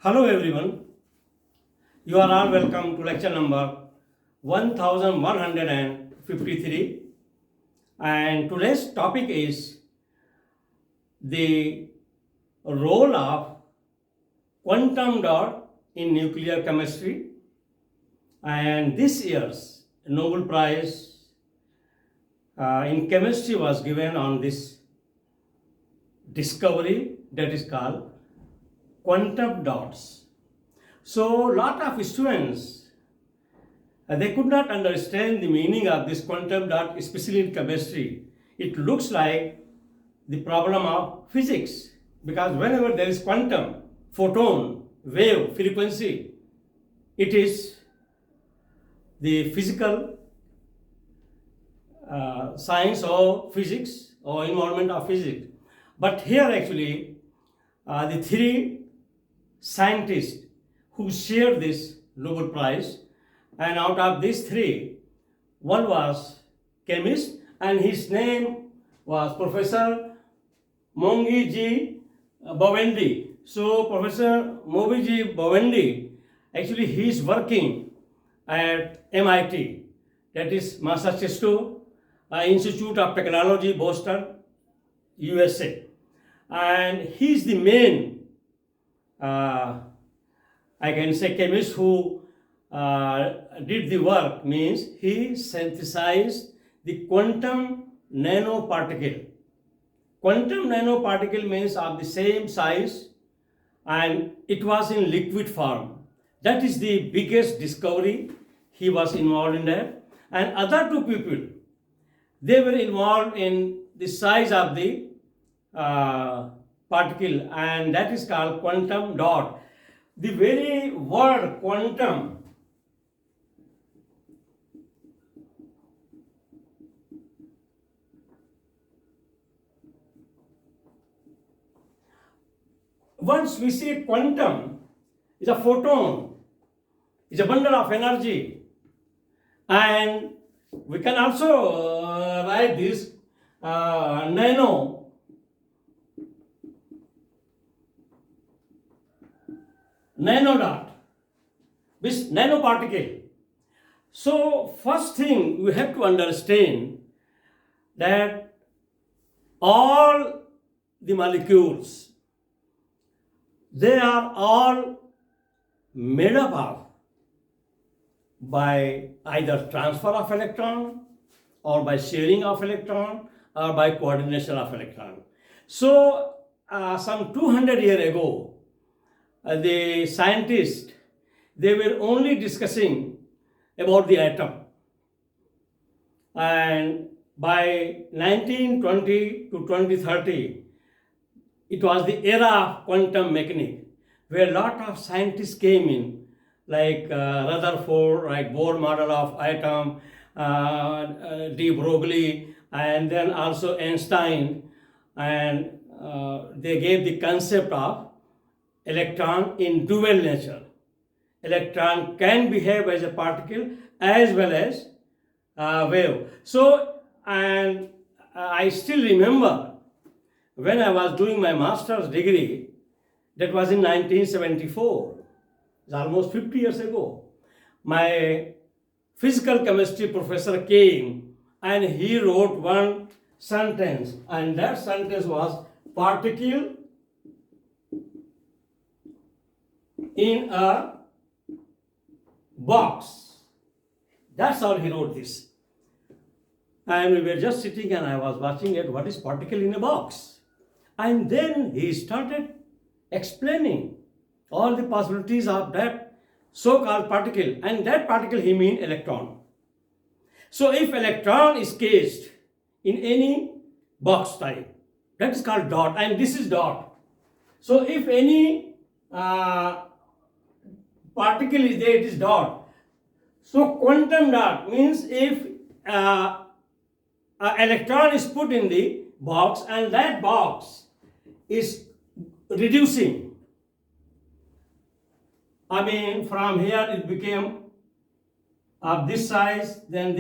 Hello everyone, you are all welcome to lecture number 1153 and today's topic is the role of quantum dot in nuclear chemistry, and this year's Nobel Prize in chemistry was given on this discovery that is called quantum dots. So lot of students they could not understand the meaning of this quantum dot, especially in chemistry. It looks like the problem of physics, because whenever there is quantum, photon, wave, frequency, it is the physical science of physics or environment of physics. But here actually the three scientists who shared this Nobel Prize, and out of these three, one was chemist and his name was Professor Mongi G. Bawendi. So Professor Mongi G. Bawendi, actually he is working at MIT, that is Massachusetts Institute of Technology, Boston, USA, and he is the main I can say chemist who did the work, means he synthesized the quantum nanoparticle. Quantum nanoparticle means of the same size and it was in liquid form. That is the biggest discovery he was involved in that. And other two people, they were involved in the size of the particle, and that is called quantum dot. The very word quantum once we say quantum is a photon, is a bundle of energy, and we can also write this nano dot, this nanoparticle. So first thing we have to understand that all the molecules, they are all made up of by either transfer of electron or by sharing of electron or by coordination of electron. So some 200 years ago, the scientists, they were only discussing about the atom, and by 1920 to 2030 it was the era of quantum mechanics, where a lot of scientists came in, like Rutherford, like Bohr model of atom, de Broglie, and then also Einstein, and they gave the concept of electron in dual nature. Electron can behave as a particle as well as wave. So, and I still remember when I was doing my master's degree, that was in 1974, it's almost 50 years ago. My physical chemistry professor came and he wrote one sentence, and that sentence was particle in a box. That's how he wrote this. And we were just sitting and I was watching it, what is particle in a box? And then he started explaining all the possibilities of that so-called particle, and that particle he mean electron. So if electron is caged in any box type, that is called dot, and this is dot. So if any particle is there, it is dot. So quantum dot means if an electron is put in the box and that box is reducing, I mean from here it became of this size, then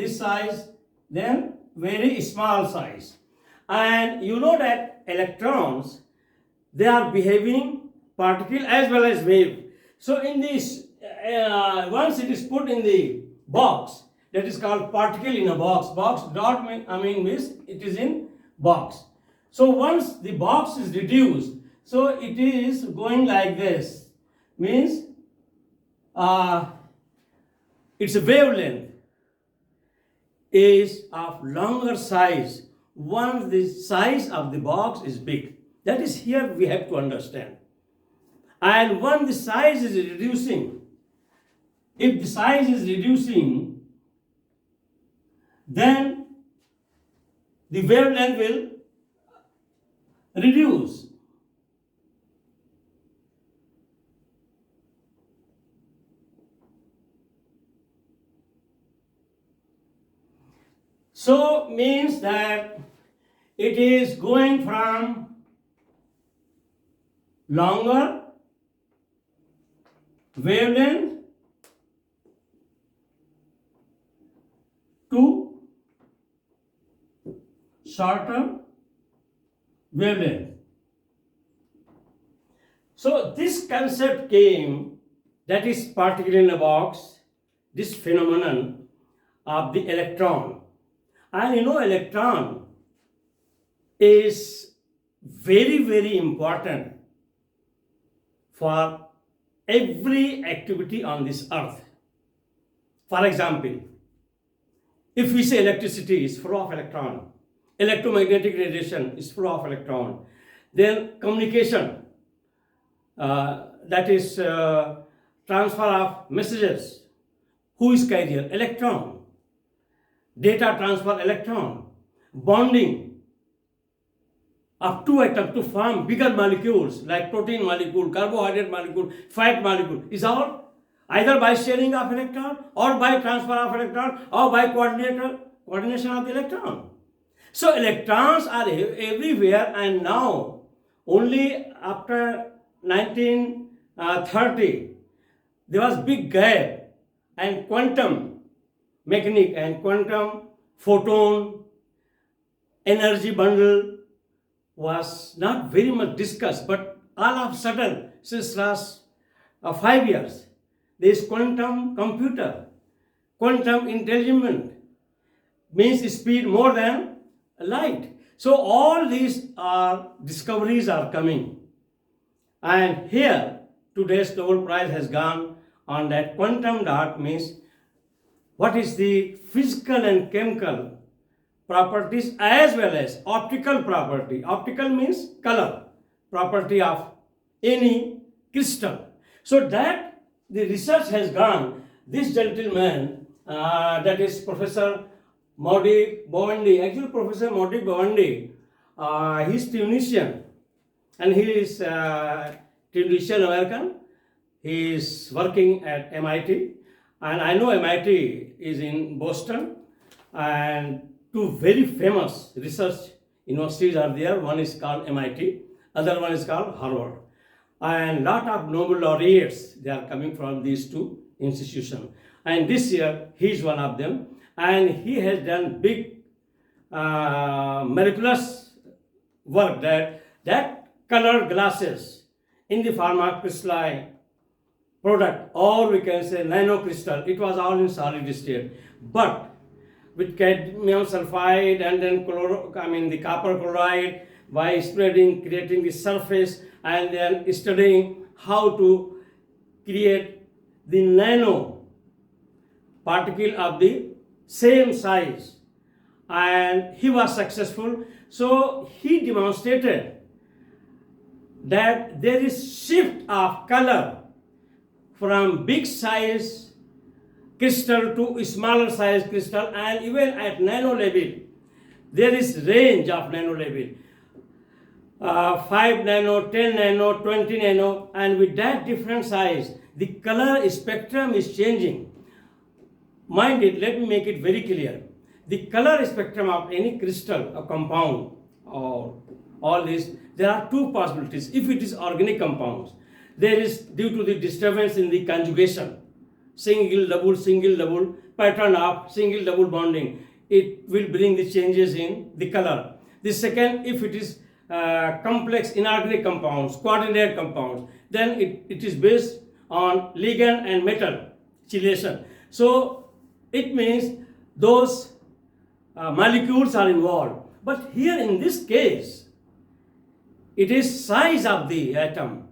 very small size. And you know that electrons, they are behaving particle as well as wave. So in this, once it is put in the box, that is called particle in a box. Box dot means it is in box. So once the box is reduced, so it is going like this. Means its wavelength is of longer size once the size of the box is big. That is here we have to understand. And when the size is reducing, if the size is reducing, then the wavelength will reduce. So means that it is going from longer wavelength to shorter wavelength. So this concept came, that is particle in a box, this phenomenon of the electron. And you know, electron is very, very important for every activity on this earth. For example, if we say electricity is full of electron, electromagnetic radiation is full of electron, then communication, that is transfer of messages, who is carrier? Electron. Data transfer, electron. Bonding of two atoms to form bigger molecules like protein molecule, carbohydrate molecule, fat molecule is all either by sharing of electron or by transfer of electron or by coordination of the electron. So electrons are everywhere, and now only after 1930 there was big gap, and quantum mechanics and quantum photon energy bundle was not very much discussed, but all of a sudden, since last 5 years, there is quantum computer, quantum intelligence, means speed more than light. So all these discoveries are coming, and here today's Nobel Prize has gone on that quantum dot, means what is the physical and chemical properties as well as optical property. Optical means color property of any crystal. So that the research has gone. This gentleman, that is Professor Maudy Bhavandi. Actually, Professor Maudy Bhavandi, he is Tunisian, and he is Tunisian American. He is working at MIT, and I know MIT is in Boston, and two very famous research universities are there. One is called MIT, other one is called Harvard, and lot of Nobel laureates, they are coming from these two institutions. And this year he is one of them, and he has done big miraculous work, that colored glasses in the form of crystalline product, or we can say nano crystal. It was all in solid state, but with cadmium sulfide and then the copper chloride, by spreading, creating the surface, and then studying how to create the nano particle of the same size, and he was successful. So he demonstrated that there is shift of color from big size crystal to smaller size crystal, and even at nano level there is range of nano level, 5 nano, 10 nano, 20 nano, and with that different size the color spectrum is changing. Mind it, let me make it very clear. The color spectrum of any crystal, a compound, or all this, there are two possibilities. If it is organic compounds, there is, due to the disturbance in the conjugation, single double pattern of single double bonding, it will bring the changes in the color. The second, if it is complex inorganic compounds, coordinate compounds, then it is based on ligand and metal chelation. So it means those molecules are involved. But here in this case, it is size of the atom,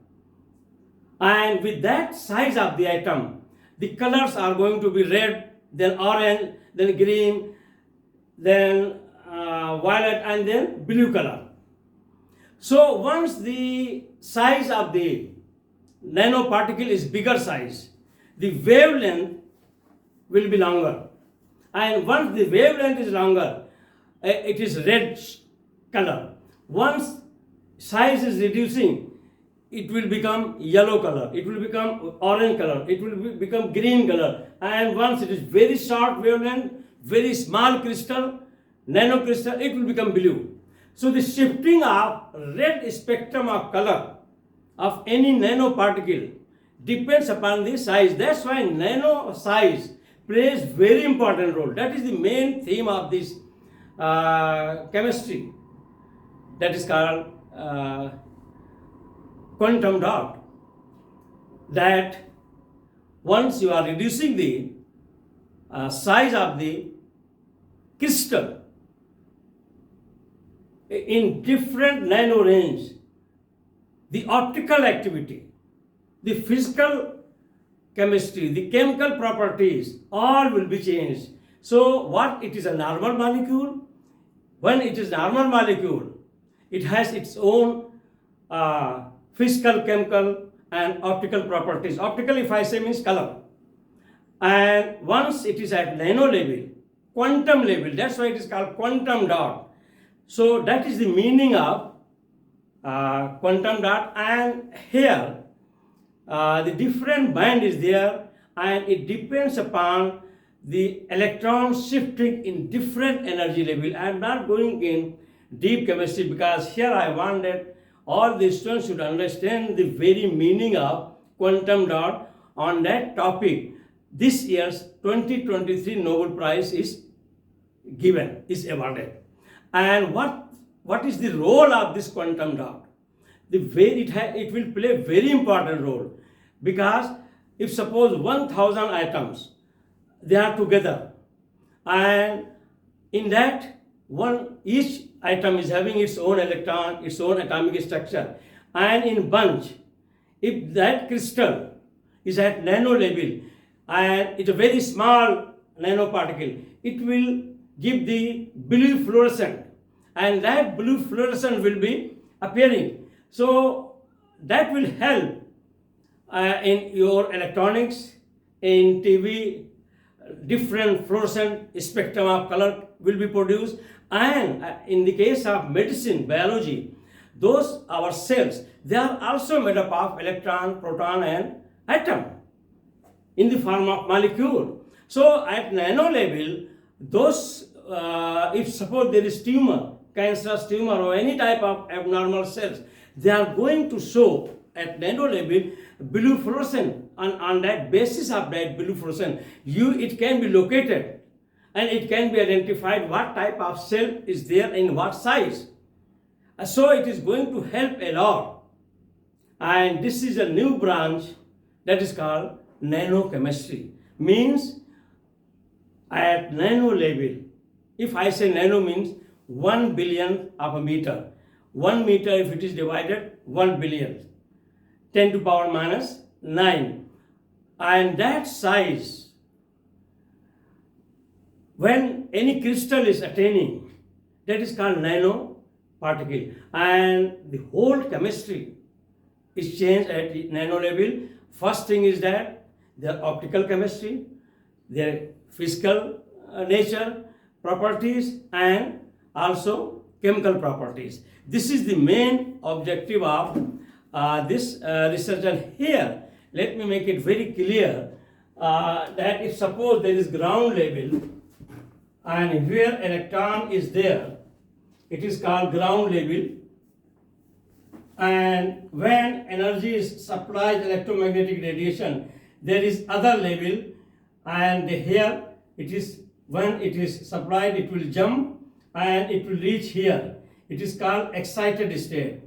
and with that size of the atom, the colors are going to be red, then orange, then green, then violet, and then blue color. So once the size of the nanoparticle is bigger size, the wavelength will be longer, and once the wavelength is longer, it is red color. Once size is reducing, it will become yellow color, it will become orange color, it will become green color, and once it is very short wavelength, very small crystal, nano crystal, it will become blue. So the shifting of red spectrum of color of any nanoparticle depends upon the size. That's why nano size plays very important role. That is the main theme of this chemistry, that is called quantum dot. That once you are reducing the size of the crystal in different nano range, the optical activity, the physical chemistry, the chemical properties, all will be changed. So what it is a normal molecule? When it is normal molecule, it has its own physical, chemical, and optical properties. Optical, if I say, means color. And once it is at nano level, quantum level, that's why it is called quantum dot. So that is the meaning of quantum dot. And here the different band is there, and it depends upon the electron shifting in different energy level. I am not going in deep chemistry because here I want that all the students should understand the very meaning of quantum dot. On that topic, this year's 2023 Nobel Prize is given, is awarded. And what is the role of this quantum dot? The way it will play a very important role, because if suppose 1000 atoms, they are together, and in that each atom is having its own electron, its own atomic structure, and in bunch, if that crystal is at nano level and it's a very small nanoparticle, it will give the blue fluorescent, and that blue fluorescent will be appearing. So that will help in your electronics, in TV, different fluorescent spectrum of color will be produced. And in the case of medicine, biology, those our cells, they are also made up of electron, proton, and atom in the form of molecule. So at nano level, those if suppose there is tumor, cancerous tumor, or any type of abnormal cells, they are going to show at nano level blue fluorescent. On that basis of that blue fluorescent, it can be located, and it can be identified what type of cell is there in what size. So it is going to help a lot. And this is a new branch that is called nanochemistry. Means at nano level, if I say nano means 1 billion of a meter. 1 meter, if it is divided, 1 billion. 10 to power minus 9. And that size, when any crystal is attaining, that is called nanoparticle. And the whole chemistry is changed at the nano level. First thing is that their optical chemistry, their physical nature, properties, and also chemical properties. This is the main objective of this research. And here, let me make it very clear that if suppose there is ground level, and where electron is there, it is called ground level. And when energy is supplied, electromagnetic radiation, there is other level, and here it is, when it is supplied, it will jump and it will reach here. It is called excited state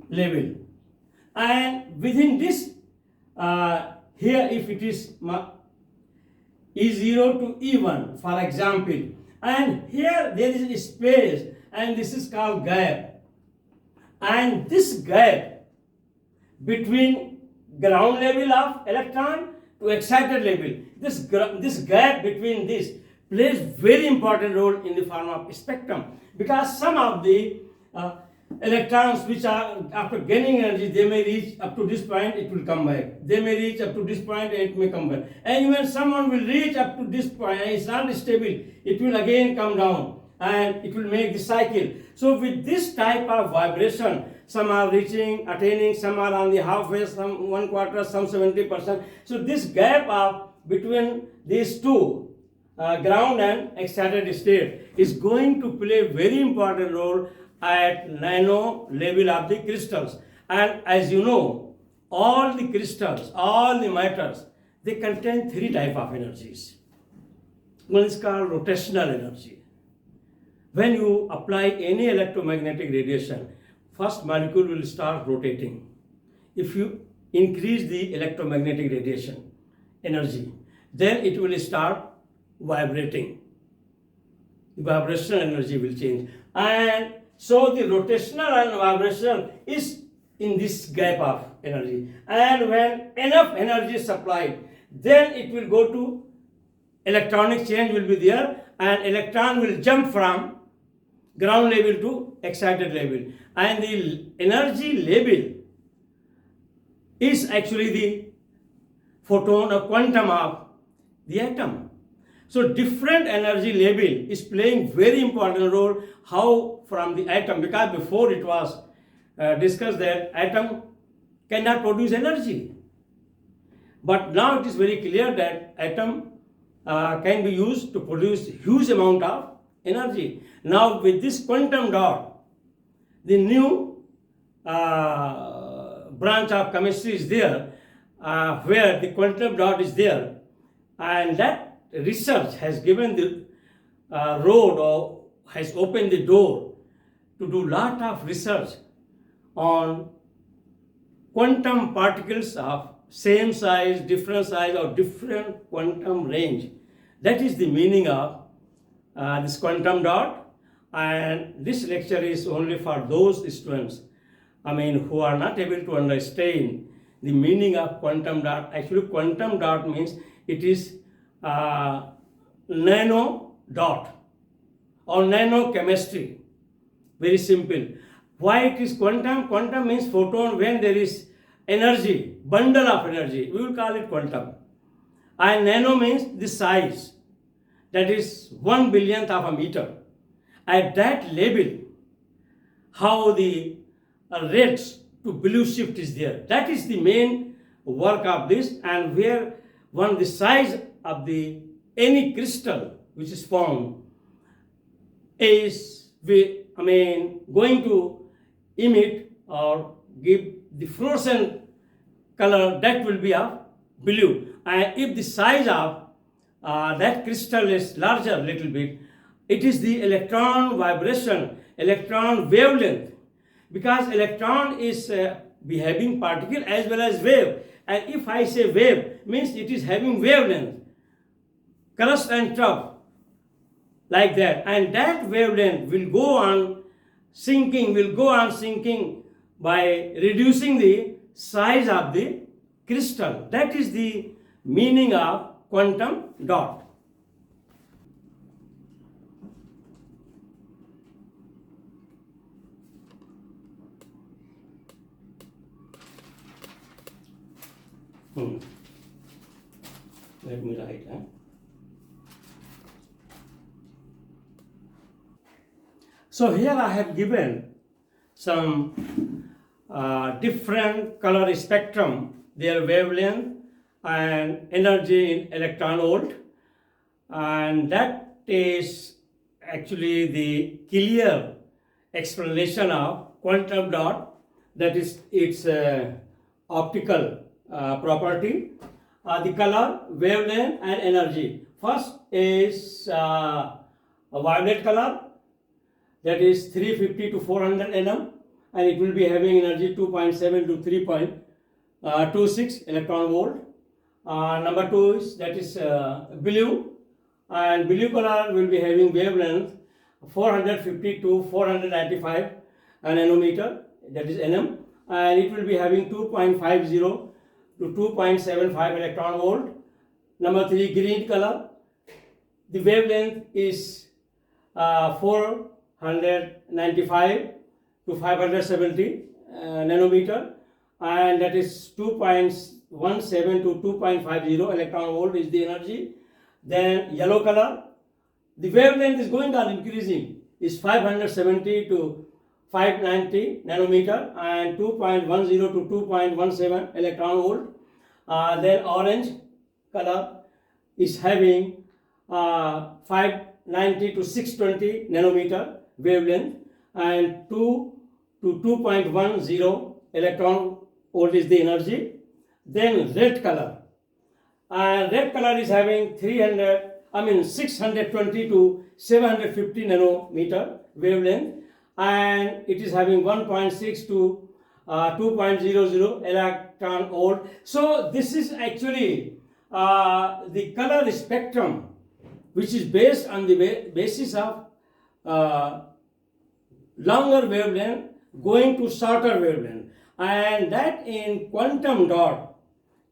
level. And within this, here if it is E0 to E1, for example, and here there is a space, and this is called gap. And this gap between ground level of electron to excited level, this gap between this plays very important role in the form of spectrum, because some of the electrons which are after gaining energy, they may reach up to this point, it will come back. They may reach up to this point, and it may come back. And when someone will reach up to this point and it's not stable, it will again come down and it will make the cycle. So with this type of vibration, some are reaching, attaining, some are on the halfway, some 1/4, some 70%. So this gap of between these two, ground and excited state, is going to play a very important role at nano level of the crystals. And as you know, all the crystals, all the matters, they contain three types of energies. One is called rotational energy. When you apply any electromagnetic radiation, first molecule will start rotating. If you increase the electromagnetic radiation energy, then it will start vibrating. The vibrational energy will change. And so the rotational and vibrational is in this gap of energy. And when enough energy is supplied, then it will go to electronic change will be there, and electron will jump from ground level to excited level. And the energy level is actually the photon or quantum of the atom. So different energy level is playing very important role how from the atom, because before it was discussed that atom cannot produce energy. But now it is very clear that atom can be used to produce huge amount of energy. Now with this quantum dot, the new branch of chemistry is there, where the quantum dot is there, and that research has given the road or has opened the door to do lot of research on quantum particles of same size, different size, or different quantum range. That is the meaning of this quantum dot. And this lecture is only for those students, who are not able to understand the meaning of quantum dot. Actually, quantum dot means it is nano dot or nano chemistry. Very simple. Why it is quantum? Quantum means photon. When there is energy, bundle of energy, we will call it quantum. And nano means the size, that is 1/1000th of a meter. At that level, how the rates to blue shift is there. That is the main work of this, and where the size of the any crystal which is formed is going to emit or give the fluorescent color, that will be of blue. And if the size of that crystal is larger little bit, it is the electron vibration, electron wavelength, because electron is behaving particle as well as wave. And if I say wave, means it is having wavelength, crust and trough, like that. And that wavelength will go on sinking by reducing the size of the crystal. That is the meaning of quantum dot. Let me write. So here I have given some different color spectrum, their wavelength and energy in electron volt, and that is actually the clear explanation of quantum dot, that is its optical property, the color, wavelength and energy. First is a violet color, that is 350 to 400 nm, and it will be having energy 2.7 to 3.26 electron volt. Number 2 is blue, and blue color will be having wavelength 450 to 495 nanometer, that is nm, and it will be having 2.50 to 2.75 electron volt. Number 3, green color, the wavelength is 495 to 570 nanometer, and that is 2.17 to 2.50 electron volt is the energy. Then yellow color, the wavelength is going on increasing, is 570 to 590 nanometer and 2.10 to 2.17 electron volt. Then orange color is having 590 to 620 nanometer wavelength and 2 to 2.10 electron volt is the energy. Then red color, red color is having 620 to 750 nanometer wavelength, and it is having 1.6 to 2.00 electron volt. So this is actually the color spectrum, which is based on the basis of longer wavelength going to shorter wavelength, and that in quantum dot,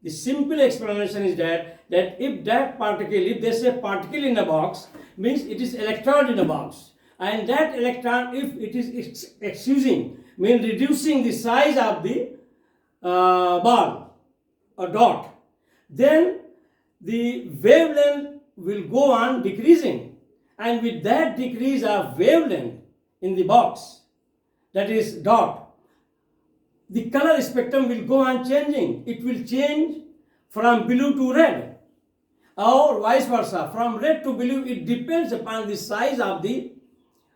the simple explanation is that if that particle, if there is a particle in a box, means it is electron in a box, and that electron, if it is excusing, means reducing the size of the ball or dot, then the wavelength will go on decreasing, and with that decrease of wavelength in the box, that is dot, the color spectrum will go on changing. It will change from blue to red, or vice versa, from red to blue. It depends upon the size of the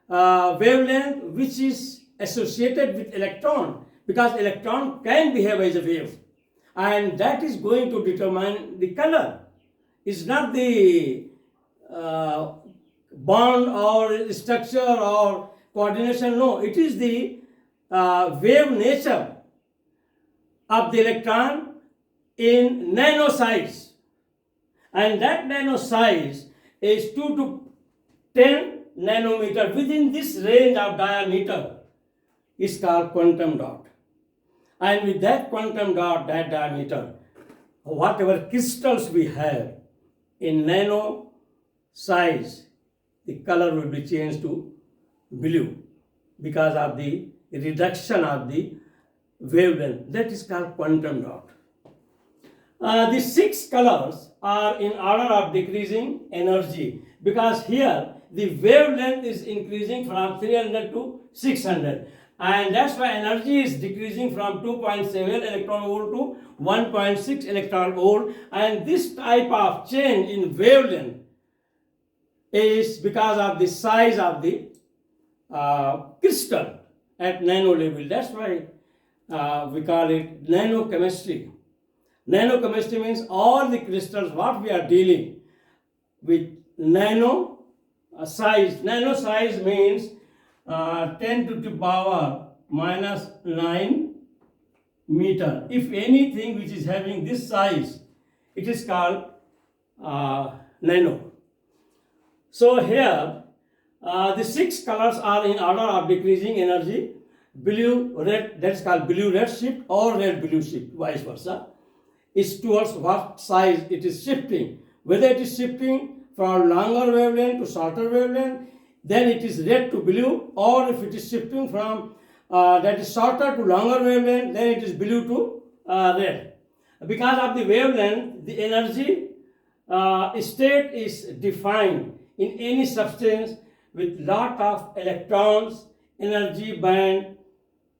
wavelength which is associated with electron, because electron can behave as a wave, and that is going to determine the color. It's not the bond or structure or coordination, no, it is the wave nature of the electron in nano size, and that nano size is 2 to 10 nanometer. Within this range of diameter is called quantum dot, and with that quantum dot, that diameter, whatever crystals we have in nano size, the color will be changed to blue because of the reduction of the wavelength. That is called quantum dot. The 6 colors are in order of decreasing energy, because here the wavelength is increasing from 300 to 600, and that's why energy is decreasing from 2.7 electron volt to 1.6 electron volt. And this type of change in wavelength is because of the size of the crystal at nano level. That's why we call it nanochemistry. Nanochemistry means all the crystals what we are dealing with nano size. Nano size means 10 to the power minus 9 meter. If anything which is having this size, it is called nano. So here the 6 colors are in order of decreasing energy. Blue, red, that's called blue red shift or red blue shift, vice versa. Is towards what size it is shifting. Whether it is shifting from longer wavelength to shorter wavelength, then it is red to blue, or if it is shifting from that is shorter to longer wavelength, then it is blue to red. Because of the wavelength, the energy state is defined in any substance with lot of electrons, energy band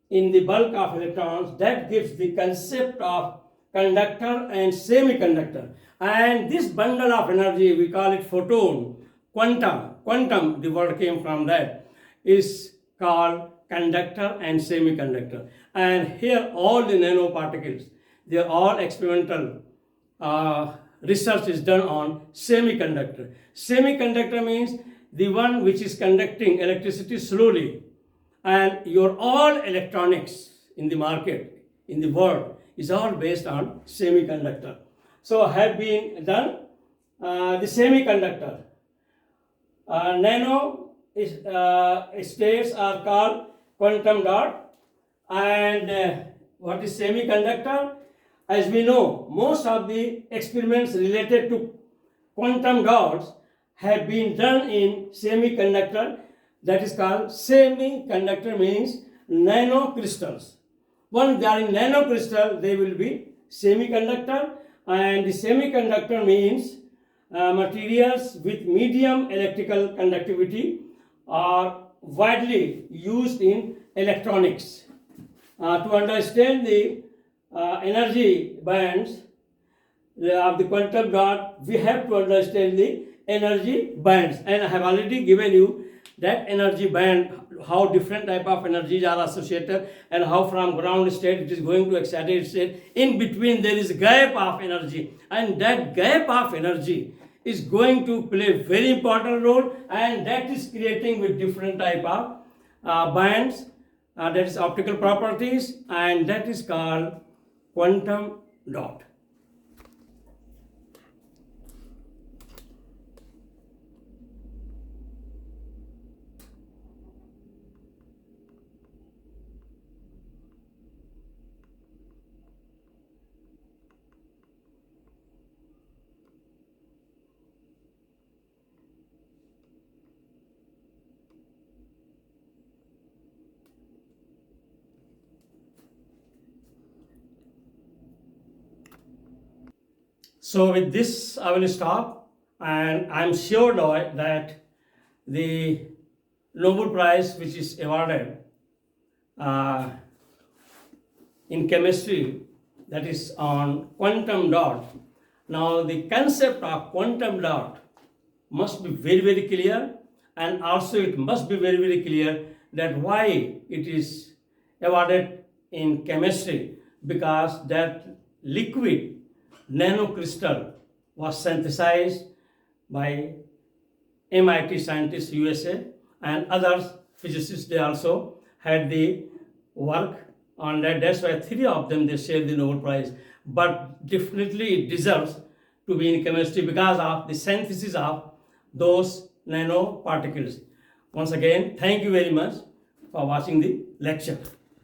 in the bulk of electrons. That gives the concept of conductor and semiconductor. And this bundle of energy, we call it photon. Quantum, the word came from that, is called conductor and semiconductor. And here all the nanoparticles, they are all experimental research is done on semiconductor. Semiconductor means the one which is conducting electricity slowly, and your all electronics in the market, in the world, is all based on semiconductor. So have been done the semiconductor. Nano states are called quantum dot, and what is semiconductor? As we know, most of the experiments related to quantum dots have been done in semiconductor. That is called semiconductor, means nanocrystals. Once they are in nanocrystal, they will be semiconductor, and the semiconductor means materials with medium electrical conductivity are widely used in electronics. To understand the energy bands of the quantum dot, we have to understand the energy bands, and I have already given you that energy band, how different type of energies are associated, and how from ground state it is going to excited state. In between there is a gap of energy, and that gap of energy is going to play very important role, and that is creating with different type of bands, that is optical properties, and that is called quantum dot. So with this I will stop, and I am sure that the Nobel Prize which is awarded in chemistry, that is on quantum dot. Now the concept of quantum dot must be very, very clear, and also it must be very, very clear that why it is awarded in chemistry, because that liquid nanocrystal was synthesized by MIT scientists USA, and others physicists, they also had the work on that. That's why three of them they shared the Nobel Prize. But definitely it deserves to be in chemistry because of the synthesis of those nanoparticles. Once again, thank you very much for watching the lecture.